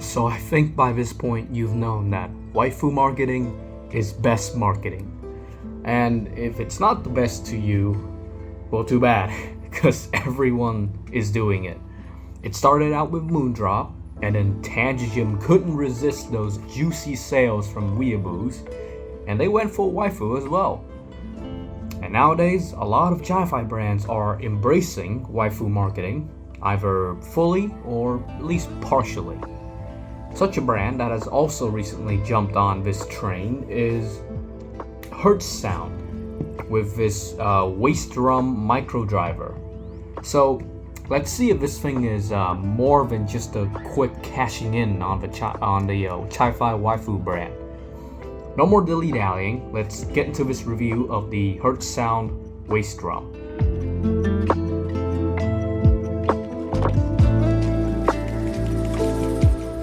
So I think by this point you've known that waifu marketing is best marketing. And if it's not the best to you, well, too bad, because everyone is doing it. It started out with Moondrop, and then Tangijim couldn't resist those juicy sales from weeaboos, and they went full waifu as well. And nowadays, a lot of chi-fi brands are embracing waifu marketing, either fully or at least partially. Such a brand that has also recently jumped on this train is HZSound with this waist drum micro driver. So let's see if this thing is more than just a quick cashing in on the chi-fi waifu brand. No more dilly-dallying, let's get into this review of the HZSound waist drum.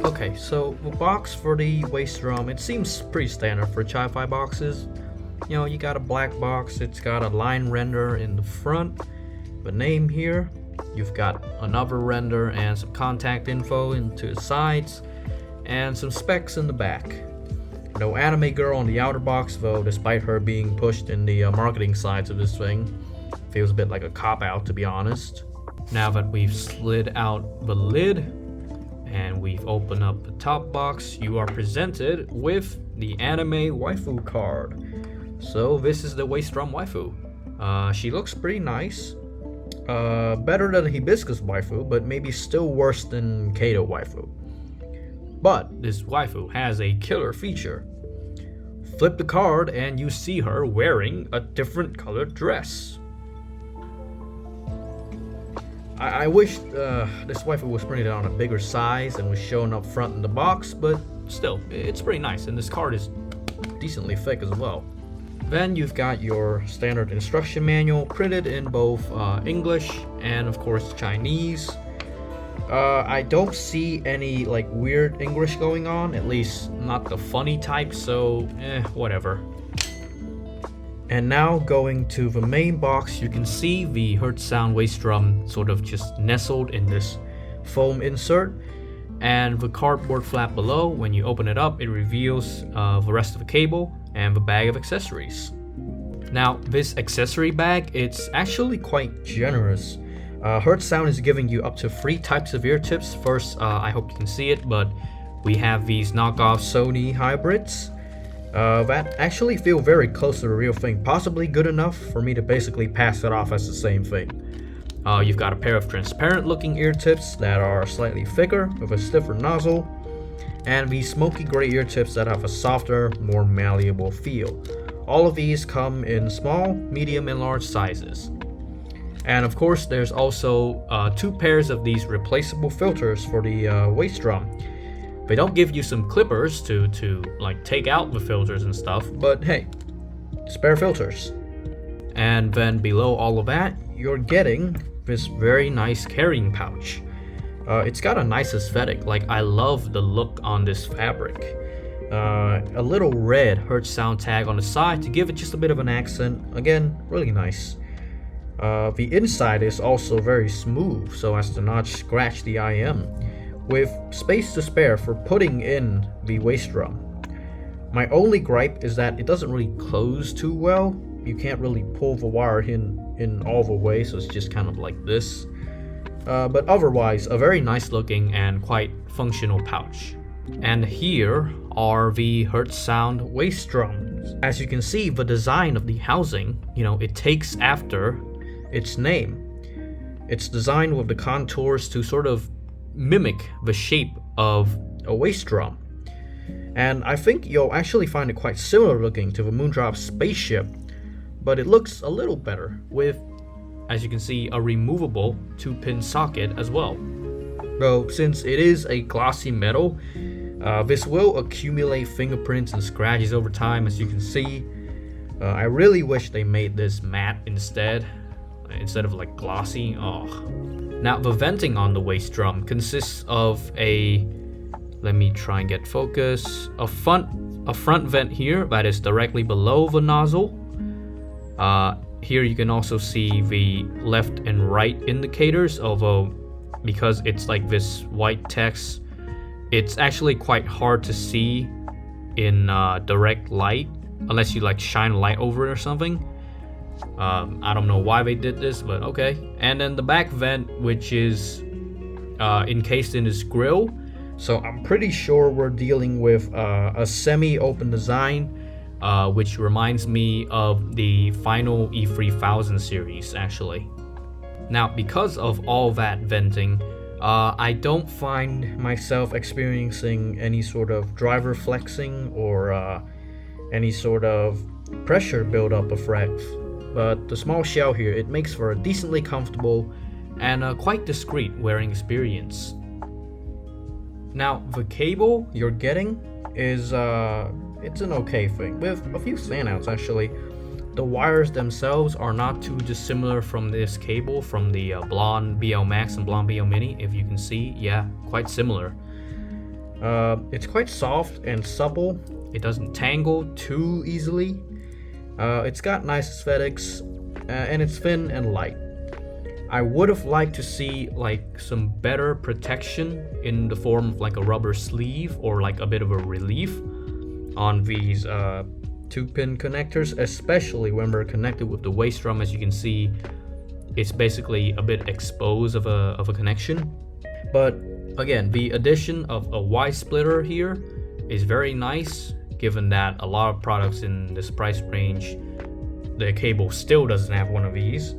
Okay, so the box for the waist drum, it seems pretty standard for chi-fi boxes. You know, you got a black box, it's got a line render in the front, the name here, you've got another render and some contact info into the sides, and some specs in the back. No anime girl on the outer box though, despite her being pushed in the marketing sides of this thing. Feels a bit like a cop-out, to be honest. Now that we've slid out the lid and we've opened up the top box, you are presented with the anime waifu card. So this is the waist drum waifu. She looks pretty nice. Better than Hibiscus waifu, but maybe still worse than Kato waifu. But this waifu has a killer feature. Flip the card and you see her wearing a different colored dress. I wish this waifu was printed on a bigger size and was shown up front in the box, but still, it's pretty nice, and this card is decently thick as well. Then you've got your standard instruction manual printed in both English and of course Chinese. I don't see any like weird English going on, at least not the funny type, so whatever. And now going to the main box, you can see the HZSound waist drum sort of just nestled in this foam insert, and the cardboard flap below, when you open it up, it reveals the rest of the cable and the bag of accessories. Now this accessory bag, it's actually quite generous. HZSound is giving you up to 3 types of ear tips. First, I hope you can see it, but we have these knockoff Sony hybrids that actually feel very close to the real thing, possibly good enough for me to basically pass it off as the same thing. You've got a pair of transparent looking ear tips that are slightly thicker with a stiffer nozzle, and these smoky gray ear tips that have a softer, more malleable feel. All of these come in small, medium, and large sizes. And of course, there's also 2 pairs of these replaceable filters for the waist drum. They don't give you some clippers to like take out the filters and stuff, but hey, spare filters. And then below all of that, you're getting this very nice carrying pouch. It's got a nice aesthetic, like I love the look on this fabric. A little red HZSound tag on the side to give it just a bit of an accent. Again, really nice. The inside is also very smooth so as to not scratch the IEM, with space to spare for putting in the waist drum. My only gripe is that it doesn't really close too well. You can't really pull the wire in all the way, so it's just kind of like this. But otherwise, a very nice looking and quite functional pouch. And here are the HZSound waist drums. As you can see, the design of the housing, it takes after its name. It's designed with the contours to sort of mimic the shape of a waist drum. And I think you'll actually find it quite similar looking to the Moondrop Spaceship, but it looks a little better with, as you can see, a removable 2-pin socket as well. Though since it is a glossy metal, this will accumulate fingerprints and scratches over time, as you can see. I really wish they made this matte instead of like glossy. Now the venting on the waist drum consists of let me try and get focus, a front vent here that is directly below the nozzle. Here you can also see the left and right indicators, although because it's like this white text, It's actually quite hard to see in direct light unless you like shine a light over it or something. I don't know why they did this, but okay. And then the back vent, which is encased in this grill. So I'm pretty sure we're dealing with a semi-open design, which reminds me of the final E3000 series actually. Now, because of all that venting, I don't find myself experiencing any sort of driver flexing or any sort of pressure buildup effects. But the small shell here, it makes for a decently comfortable and quite discreet wearing experience. Now, the cable you're getting is it's an okay thing with a few standouts actually. The wires themselves are not too dissimilar from this cable from the Blonde BL Max and Blonde BL Mini. If you can see, yeah, quite similar. It's quite soft and supple. It doesn't tangle too easily. It's got nice aesthetics, and it's thin and light. I would have liked to see like some better protection in the form of like a rubber sleeve or like a bit of a relief on these 2-pin connectors, especially when we're connected with the waist drum. As you can see, it's basically a bit exposed of a connection. But again, the addition of a Y splitter here is very nice, given that a lot of products in this price range, the cable still doesn't have one of these,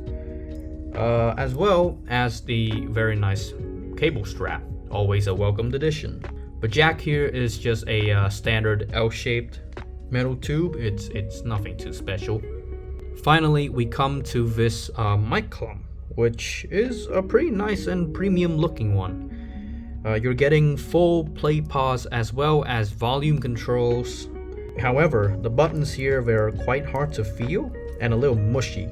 as well as the very nice cable strap, always a welcomed addition. The jack here is just a standard L-shaped metal tube. It's nothing too special. Finally, we come to this mic clump, which is a pretty nice and premium looking one. You're getting full play pause as well as volume controls. However, the buttons here, they're quite hard to feel and a little mushy.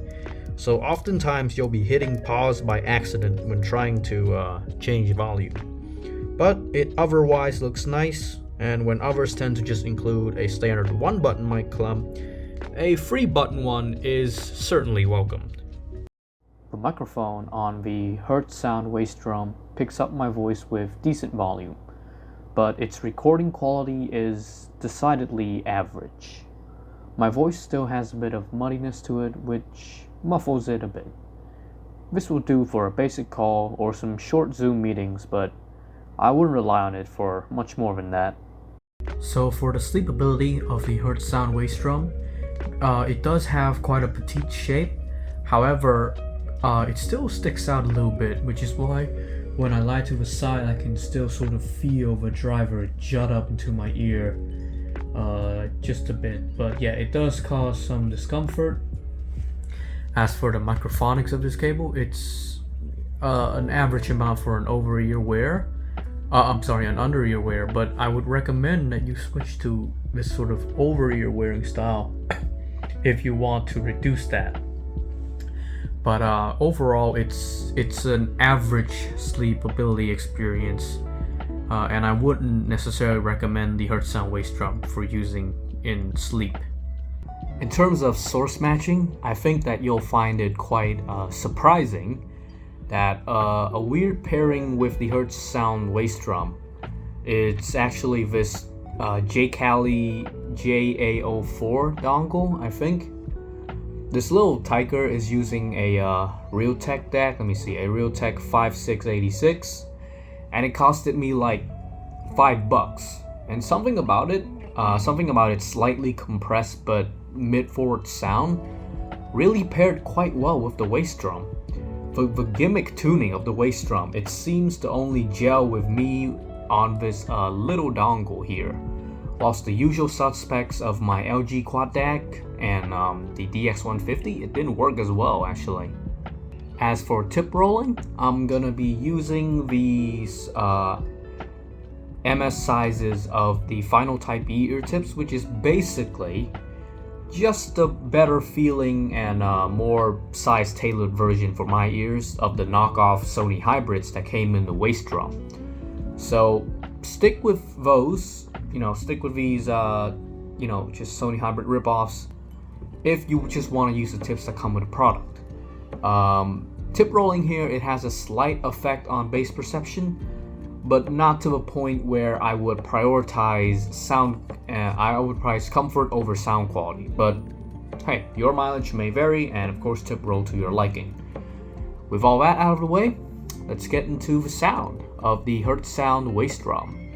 So oftentimes you'll be hitting pause by accident when trying to change volume. But it otherwise looks nice, and when others tend to just include a standard 1-button mic clump, a 3-button one is certainly welcomed. The microphone on the HZSound waist drum picks up my voice with decent volume, but its recording quality is decidedly average. My voice still has a bit of muddiness to it, which muffles it a bit. This will do for a basic call or some short Zoom meetings, but I wouldn't rely on it for much more than that. So for the sleepability of the HZSound waist drum, it does have quite a petite shape. However, it still sticks out a little bit, which is why when I lie to the side, I can still sort of feel the driver jut up into my ear just a bit. But yeah, it does cause some discomfort. As for the microphonics of this cable, it's an average amount for an over-ear wear. An under-ear wear, but I would recommend that you switch to this sort of over-ear wearing style if you want to reduce that. But overall, it's an average sleepability experience, and I wouldn't necessarily recommend the HZSound waist drum for using in sleep. In terms of source matching, I think that you'll find it quite surprising that a weird pairing with the HZSound waist drum. It's actually this J-Cali JA04 dongle, I think. This little tiger is using a Realtek DAC, a Realtek 5686, and it costed me like $5. And something about its slightly compressed but mid-forward sound really paired quite well with the waist drum. The gimmick tuning of the waist drum, it seems to only gel with me on this little dongle here, whilst the usual suspects of my LG quad DAC and the DX150, it didn't work as well actually. As for tip rolling, I'm gonna be using these MS sizes of the Final Type E ear tips, which is basically just a better feeling and more size tailored version for my ears of the knockoff Sony hybrids that came in the waist drum. So stick with those, stick with these just Sony hybrid ripoffs if you just want to use the tips that come with the product. Tip rolling here, it has a slight effect on bass perception, but not to the point where I would prioritize I would price comfort over sound quality. But hey, your mileage may vary, and of course tip roll to your liking. With all that out of the way, let's get into the sound of the HZSound Waist Drum.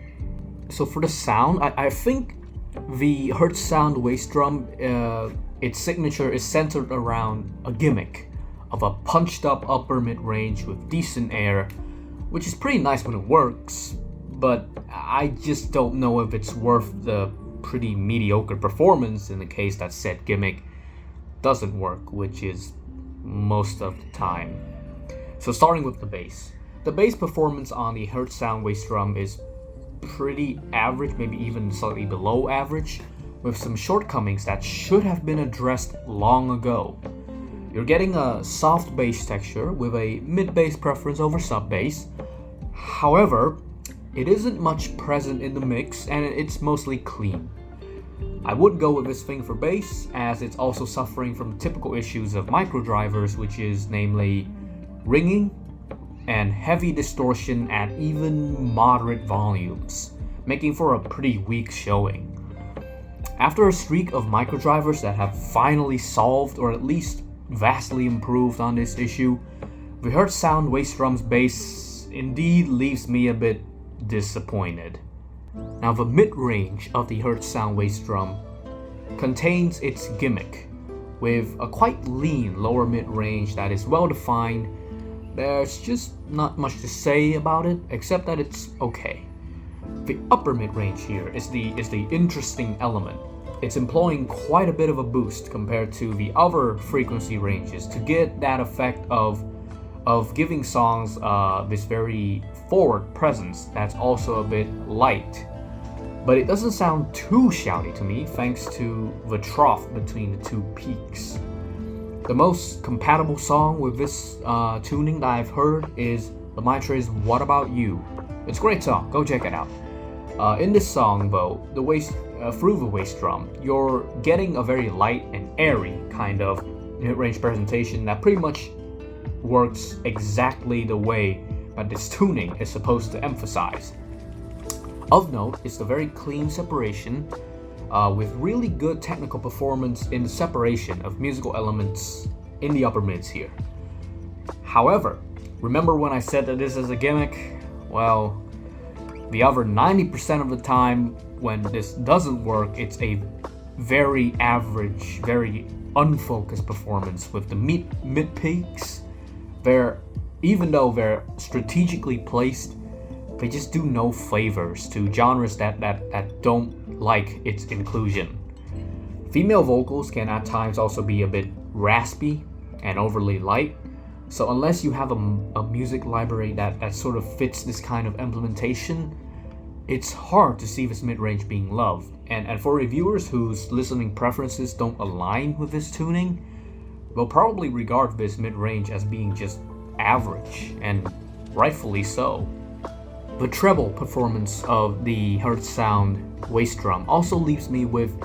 So for the sound, I think the HZSound Waist Drum, its signature is centered around a gimmick of a punched up upper mid-range with decent air, which is pretty nice when it works, but I just don't know if it's worth the pretty mediocre performance in the case that said gimmick doesn't work, which is most of the time. So starting with the bass. The bass performance on the HZSound Waist Drum is pretty average, maybe even slightly below average, with some shortcomings that should have been addressed long ago. You're getting a soft bass texture with a mid-bass preference over sub-bass. However, it isn't much present in the mix and it's mostly clean. I would go with this thing for bass, as it's also suffering from typical issues of microdrivers, which is namely ringing and heavy distortion at even moderate volumes, making for a pretty weak showing. After a streak of microdrivers that have finally solved or at least vastly improved on this issue, the HZSound Waist Drum's bass indeed leaves me a bit disappointed. Now the mid-range of the HZSound Waist Drum contains its gimmick, with a quite lean lower mid-range that is well defined. There's just not much to say about it, except that it's okay. The upper mid-range here is the interesting element. It's employing quite a bit of a boost compared to the other frequency ranges to get that effect of giving songs this very forward presence that's also a bit light. But it doesn't sound too shouty to me thanks to the trough between the two peaks. The most compatible song with this tuning that I've heard is the Maitre's What About You. It's a great song, go check it out. In this song though, through the waist drum, you're getting a very light and airy kind of mid-range presentation that pretty much works exactly the way that this tuning is supposed to emphasize. Of note is the very clean separation, with really good technical performance in the separation of musical elements in the upper mids here. However, remember when I said that this is a gimmick? Well, the other 90% of the time when this doesn't work, it's a very average, very unfocused performance with the mid peaks. Even though they're strategically placed, they just do no favors to genres that don't like its inclusion. Female vocals can at times also be a bit raspy and overly light, so unless you have a music library that sort of fits this kind of implementation, it's hard to see this mid-range being loved. And for reviewers whose listening preferences don't align with this tuning, they'll probably regard this mid-range as being just average, and rightfully so. The treble performance of the HZSound Waist Drum also leaves me with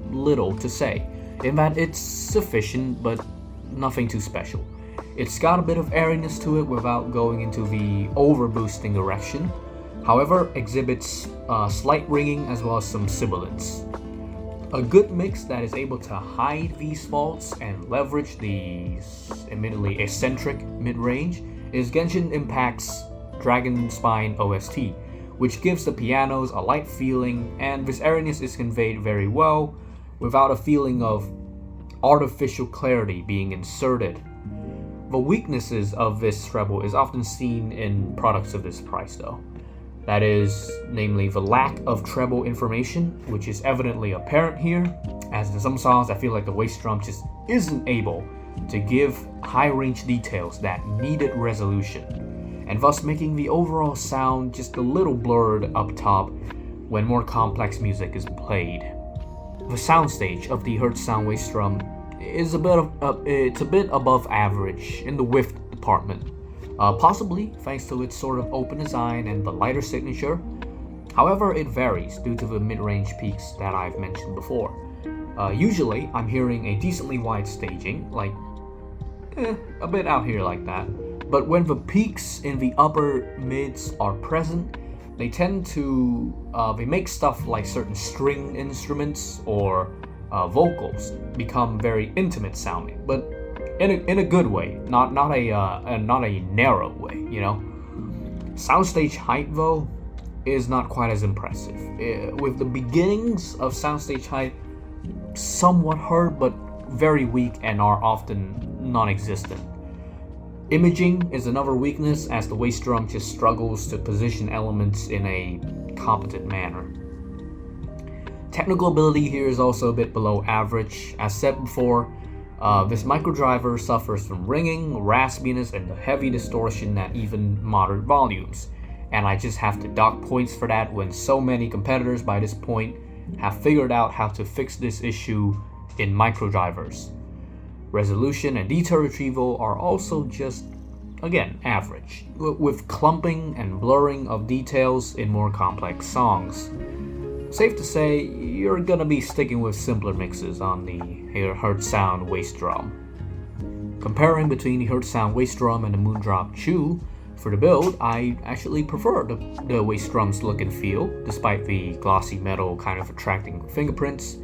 little to say, in that it's sufficient but nothing too special. It's got a bit of airiness to it without going into the overboosting direction, however exhibits slight ringing as well as some sibilance. A good mix that is able to hide these faults and leverage the admittedly eccentric mid-range is Genshin Impact's Dragon Spine OST, which gives the pianos a light feeling, and this airiness is conveyed very well without a feeling of artificial clarity being inserted. The weaknesses of this treble is often seen in products of this price though. That is, namely the lack of treble information, which is evidently apparent here, as in some songs I feel like the waist drum just isn't able to give high range details that needed resolution, and thus making the overall sound just a little blurred up top when more complex music is played. The soundstage of the HZSound Waist Drum is a bit above average in the width department, possibly thanks to its sort of open design and the lighter signature. However, it varies due to the mid-range peaks that I've mentioned before. Usually, I'm hearing a decently wide staging, like a bit out here like that. But when the peaks in the upper mids are present, they tend to they make stuff like certain string instruments or vocals become very intimate sounding, but in a good way, not a narrow way, you know. Soundstage height though is not quite as impressive. With the beginnings of soundstage height somewhat heard, but very weak and are often non-existent. Imaging is another weakness, as the waist drum just struggles to position elements in a competent manner. Technical ability here is also a bit below average. As said before, this microdriver suffers from ringing, raspiness, and the heavy distortion at even moderate volumes, and I just have to dock points for that when so many competitors by this point have figured out how to fix this issue in microdrivers. Resolution and detail retrieval are also just, again, average, with clumping and blurring of details in more complex songs. Safe to say, you're gonna be sticking with simpler mixes on the HZSound waist drum. Comparing between the HZSound waist drum and the Moondrop Chew, for the build, I actually prefer the waist drum's look and feel, despite the glossy metal kind of attracting fingerprints.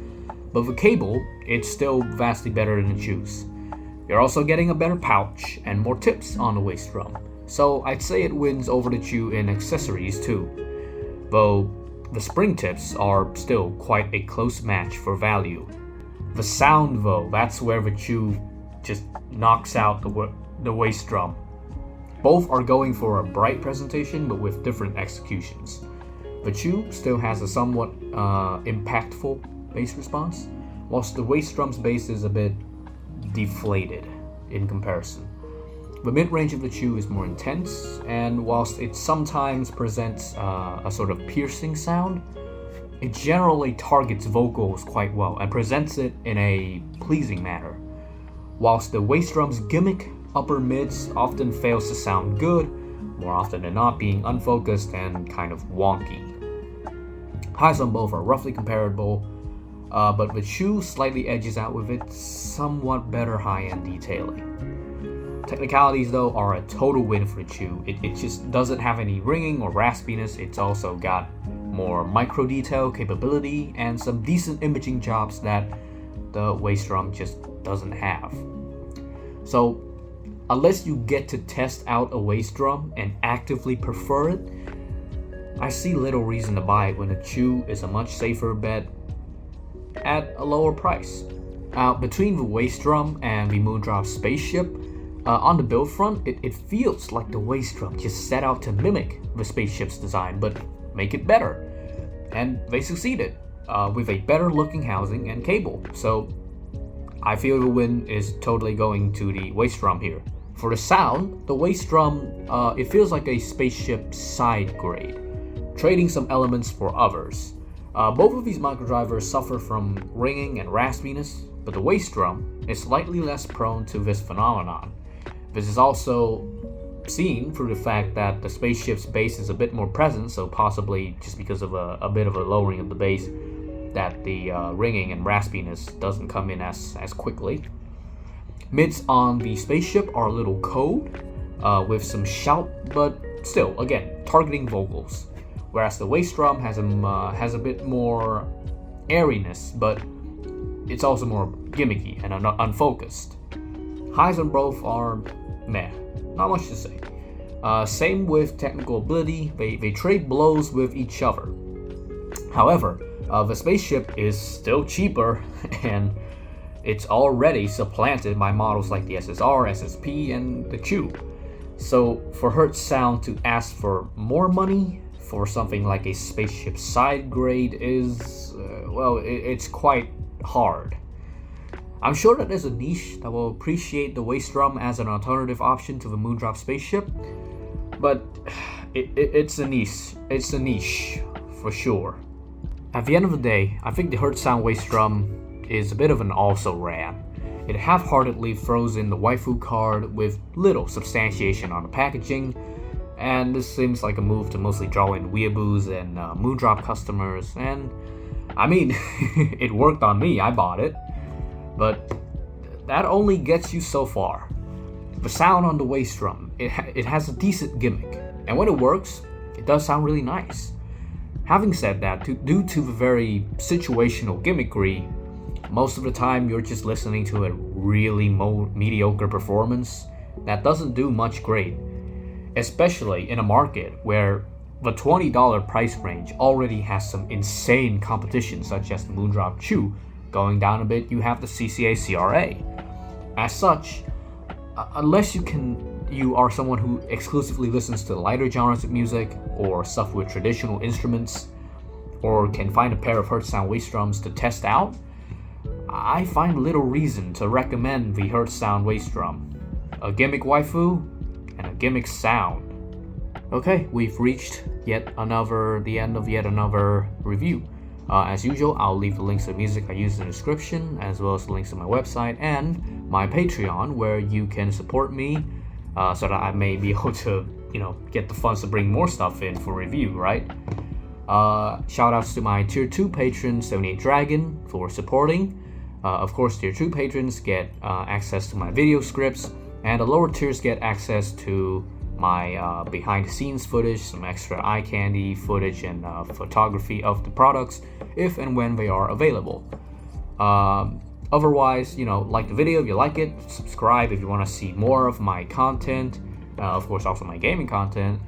But with cable, it's still vastly better than the Chews. You're also getting a better pouch and more tips on the waist drum, so I'd say it wins over the Chew in accessories too. Though the spring tips are still quite a close match for value. The sound though, that's where the Chew just knocks out the waist drum. Both are going for a bright presentation but with different executions. The Chew still has a somewhat impactful bass response, whilst the waist drum's bass is a bit deflated in comparison. The mid-range of the Chew is more intense, and whilst it sometimes presents a sort of piercing sound, it generally targets vocals quite well and presents it in a pleasing manner. Whilst the waist drum's Gimmick upper mids often fails to sound good, more often than not being unfocused and kind of wonky. Highs on both are roughly comparable, but the Chew slightly edges out with its somewhat better high-end detailing. Technicalities though are a total win for the Chew. It just doesn't have any ringing or raspiness. It's also got more micro detail capability and some decent imaging jobs that the waist drum just doesn't have. So unless you get to test out a waist drum and actively prefer it, I see little reason to buy it when the Chew is a much safer bet at a lower price. Between the waist drum and the Moondrop Spaceship, on the build front, it feels like the waist drum just set out to mimic the Spaceship's design, but make it better. And they succeeded, with a better looking housing and cable. So I feel the win is totally going to the waist drum here. For the sound, the waist drum, it feels like a Spaceship side grade, trading some elements for others. Both of these microdrivers suffer from ringing and raspiness, but the waist drum is slightly less prone to this phenomenon. This is also seen through the fact that the Spaceship's bass is a bit more present, so possibly just because of a bit of a lowering of the bass, that the ringing and raspiness doesn't come in as quickly. Mids on the Spaceship are a little cold, with some shout, but still, again, targeting vocals. Whereas the waist drum has a bit more airiness, but it's also more gimmicky and unfocused. Highs on both are meh, not much to say. Same with technical ability, they trade blows with each other. However, the Spaceship is still cheaper and it's already supplanted by models like the SSR, SSP, and the Chew. So for HZSound to ask for more money for something like a Spaceship side grade is, it's quite hard. I'm sure that there's a niche that will appreciate the waist drum as an alternative option to the Moondrop Spaceship, but it's a niche. It's a niche, for sure. At the end of the day, I think the HZSound waist drum is a bit of an also-ran. It half-heartedly throws in the Waifu card with little substantiation on the packaging, and this seems like a move to mostly draw in weeaboos and Moondrop customers, and I mean, it worked on me, I bought it. But that only gets you so far. The sound on the waist drum, it has a decent gimmick, and when it works, it does sound really nice. Having said that, due to the very situational gimmickry, most of the time you're just listening to a really mediocre performance that doesn't do much great, especially in a market where the $20 price range already has some insane competition, such as the Moondrop Chew. Going down a bit, you have the CCA CRA. As such, unless you are someone who exclusively listens to lighter genres of music or stuff with traditional instruments, or can find a pair of HZSound waist drums to test out, I find little reason to recommend the HZSound waist drum, a Gimmick Waifu, and a Gimmick Sound. Okay, we've reached the end of yet another review. As usual, I'll leave the links to the music I use in the description, as well as the links to my website and my Patreon, where you can support me so that I may be able to, get the funds to bring more stuff in for review, right? Shout outs to my Tier 2 patron, 78 Dragon, for supporting. Of course, Tier 2 patrons get access to my video scripts, and the lower tiers get access to my behind-the-scenes footage, some extra eye candy footage, and photography of the products if and when they are available. Otherwise, like the video if you like it, subscribe if you want to see more of my content, of course also my gaming content.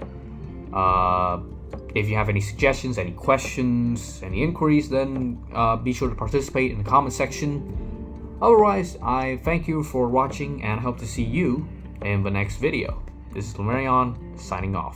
If you have any suggestions, any questions, any inquiries, then be sure to participate in the comment section. Otherwise, I thank you for watching and hope to see you in the next video. This is Lemurion, signing off.